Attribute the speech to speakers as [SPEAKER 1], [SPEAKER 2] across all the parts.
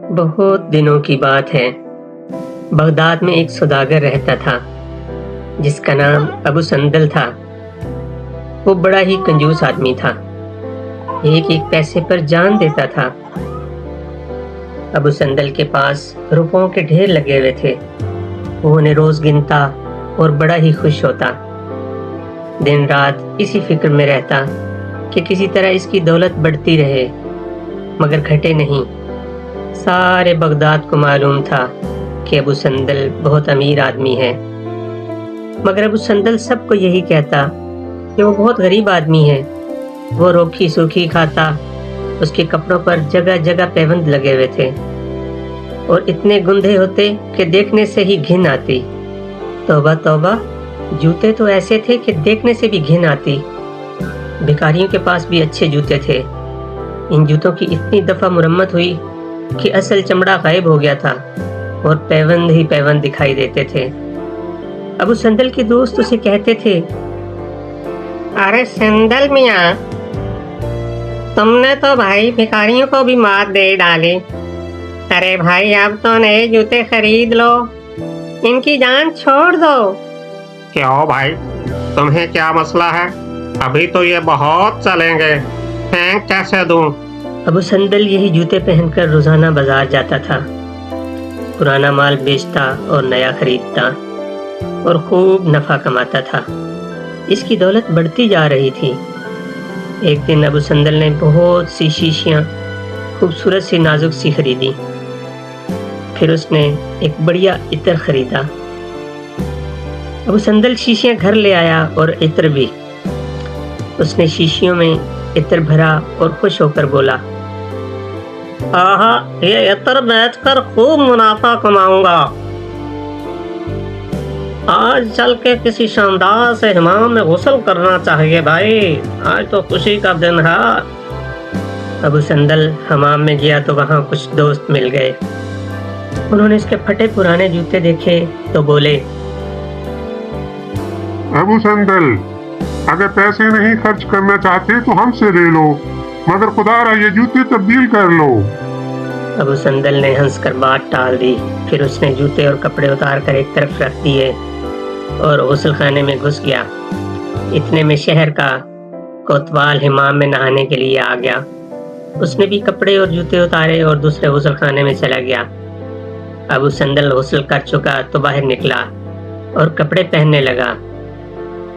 [SPEAKER 1] بہت دنوں کی بات ہے۔ بغداد میں ایک سوداگر رہتا تھا جس کا نام ابو سندل تھا۔ وہ بڑا ہی کنجوس آدمی تھا، ایک ایک پیسے پر جان دیتا تھا۔ ابو سندل کے پاس روپوں کے ڈھیر لگے ہوئے تھے۔ وہ انہیں روز گنتا اور بڑا ہی خوش ہوتا۔ دن رات اسی فکر میں رہتا کہ کسی طرح اس کی دولت بڑھتی رہے مگر گھٹے نہیں۔ سارے بغداد کو معلوم تھا کہ ابو سندل بہت امیر آدمی ہے، مگر ابو سندل سب کو یہی کہتا کہ وہ بہت غریب آدمی ہے۔ وہ روکھی سوکھی کھاتا، اس کے کپڑوں پر جگہ جگہ پیوند لگے ہوئے تھے اور اتنے گندھے ہوتے کہ دیکھنے سے ہی گھن آتی۔ توبہ توبہ، جوتے تو ایسے تھے کہ دیکھنے سے بھی گھن آتی۔ بھکاریوں کے پاس بھی اچھے جوتے تھے۔ ان جوتوں کی اتنی دفعہ مرمت ہوئی کہ اصل چمڑا غائب ہو گیا تھا اور پیوند ہی پیوند دکھائی دیتے تھے۔ ابو سندل کے دوست اسے کہتے تھے، ارے سندل میاں، تم نے تو بھائی بھکاریوں کو بھی مات دے ڈالی۔ ارے بھائی، اب تو نئے جوتے خرید لو، ان کی جان چھوڑ دو۔
[SPEAKER 2] کیوں بھائی، تمہیں کیا مسئلہ ہے؟ ابھی تو یہ بہت چلیں گے، پھینک کیسے دوں؟
[SPEAKER 1] ابو سندل یہی جوتے پہن کر روزانہ بازار جاتا تھا، پرانا مال بیچتا اور نیا خریدتا اور خوب نفع کماتا تھا۔ اس کی دولت بڑھتی جا رہی تھی۔ ایک دن ابو سندل نے بہت سی شیشیاں خوبصورت سی نازک سی خریدی۔ پھر اس نے ایک بڑھیا عطر خریدا۔ ابو سندل شیشیاں گھر لے آیا اور عطر بھی۔ اس نے شیشیوں میں عطر بھرا اور خوش ہو کر بولا، آہا، یہ عطر بیچ کر خوب منافع کماؤں گا۔ آج چل کے کسی شاندار سے حمام میں غسل کرنا چاہیے بھائی، آج تو خوشی کا دن ہے۔ ابو سندل حمام میں گیا تو وہاں کچھ دوست مل گئے۔ انہوں نے اس کے پھٹے پرانے جوتے دیکھے تو بولے،
[SPEAKER 3] ابو سندل، اگر پیسے نہیں خرچ کرنا چاہتے تو ہم سے لے لو، مگر خدا را یہ جوتے تبدیل کر لو۔
[SPEAKER 1] ابو سندل نے ہنس کر بات ٹال دی۔ پھر اس نے جوتے اور کپڑے اتار کر ایک طرف رکھ دیے اور غسل خانے میں گھس گیا۔ اتنے میں شہر کا کوتوال حمام میں نہانے کے لیے آ گیا۔ اس نے بھی کپڑے اور جوتے اتارے اور دوسرے غسل خانے میں چلا گیا۔ ابو سندل غسل کر چکا تو باہر نکلا اور کپڑے پہننے لگا۔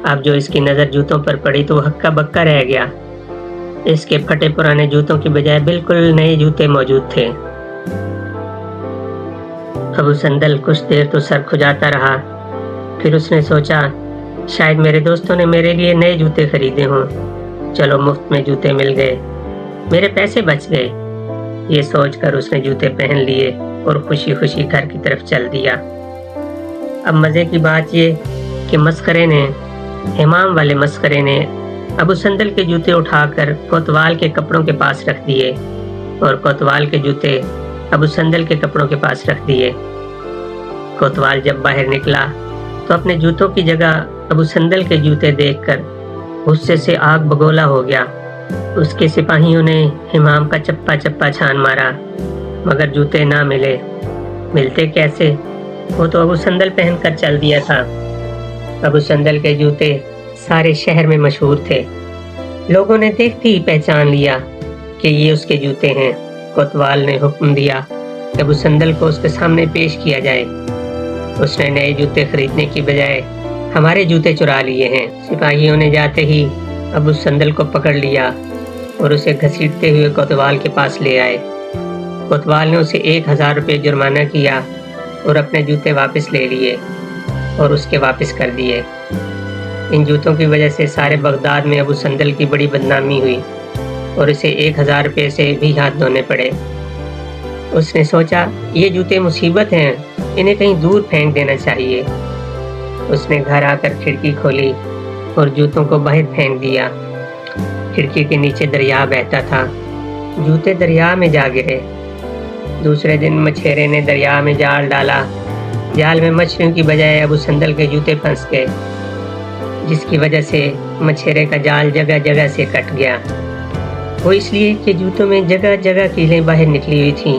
[SPEAKER 1] اب جو اس کی نظر جوتوں پر پڑی تو وہ ہکا بکا رہ گیا۔ اس کے پھٹے پرانے جوتوں کی بجائے بالکل نئے جوتے موجود تھے۔ ابو سندل کچھ دیر تو سر کھجاتا رہا۔ پھر اس نے سوچا، شاید میرے دوستوں نے میرے لیے نئے جوتے خریدے ہوں، چلو مفت میں جوتے مل گئے، میرے پیسے بچ گئے۔ یہ سوچ کر اس نے جوتے پہن لیے اور خوشی خوشی گھر کی طرف چل دیا۔ اب مزے کی بات یہ کہ مسخرے نے، حمام والے مسخرے نے ابو سندل کے جوتے اٹھا کر کوتوال کے کپڑوں کے پاس رکھ دیے اور کوتوال کے جوتے ابو سندل کے کپڑوں کے پاس رکھ دیے۔ کوتوال جب باہر نکلا تو اپنے جوتوں کی جگہ ابو سندل کے جوتے دیکھ کر غصے سے آگ بگولا ہو گیا۔ اس کے سپاہیوں نے حمام کا چپا چپا چھان مارا مگر جوتے نہ ملے۔ ملتے کیسے؟ وہ تو ابو سندل پہن کر چل دیا تھا۔ ابو سندل کے جوتے سارے شہر میں مشہور تھے۔ لوگوں نے دیکھتے ہی پہچان لیا کہ یہ اس کے جوتے ہیں۔ کوتوال نے حکم دیا کہ ابو سندل کو اس کے سامنے پیش کیا جائے۔ اس نے نئے جوتے خریدنے کی بجائے ہمارے جوتے چرا لیے ہیں۔ سپاہیوں نے جاتے ہی ابو سندل کو پکڑ لیا اور اسے گھسیٹتے ہوئے کوتوال کے پاس لے آئے۔ کوتوال نے اسے 1000 روپے جرمانہ کیا اور اپنے جوتے واپس لے لیے اور اس کے واپس کر دیے۔ ان جوتوں کی وجہ سے سارے بغداد میں ابو سندل کی بڑی بدنامی ہوئی اور اسے 1000 روپے سے بھی ہاتھ دھونے پڑے۔ اس نے سوچا، یہ جوتے مصیبت ہیں، انہیں کہیں دور پھینک دینا چاہیے۔ اس نے گھر آ کر کھڑکی کھولی اور جوتوں کو باہر پھینک دیا۔ کھڑکی کے نیچے دریا بہتا تھا، جوتے دریا میں جا گرے۔ دوسرے دن مچھیرے نے دریا میں جال ڈالا۔ جال میں مچھلیوں کی بجائے ابو سندل کے جوتے پھنس گئے، جس کی وجہ سے مچھیرے کا جال جگہ جگہ سے کٹ گیا۔ وہ اس لیے کہ جوتوں میں جگہ جگہ کیلیں باہر نکلی ہوئی تھیں۔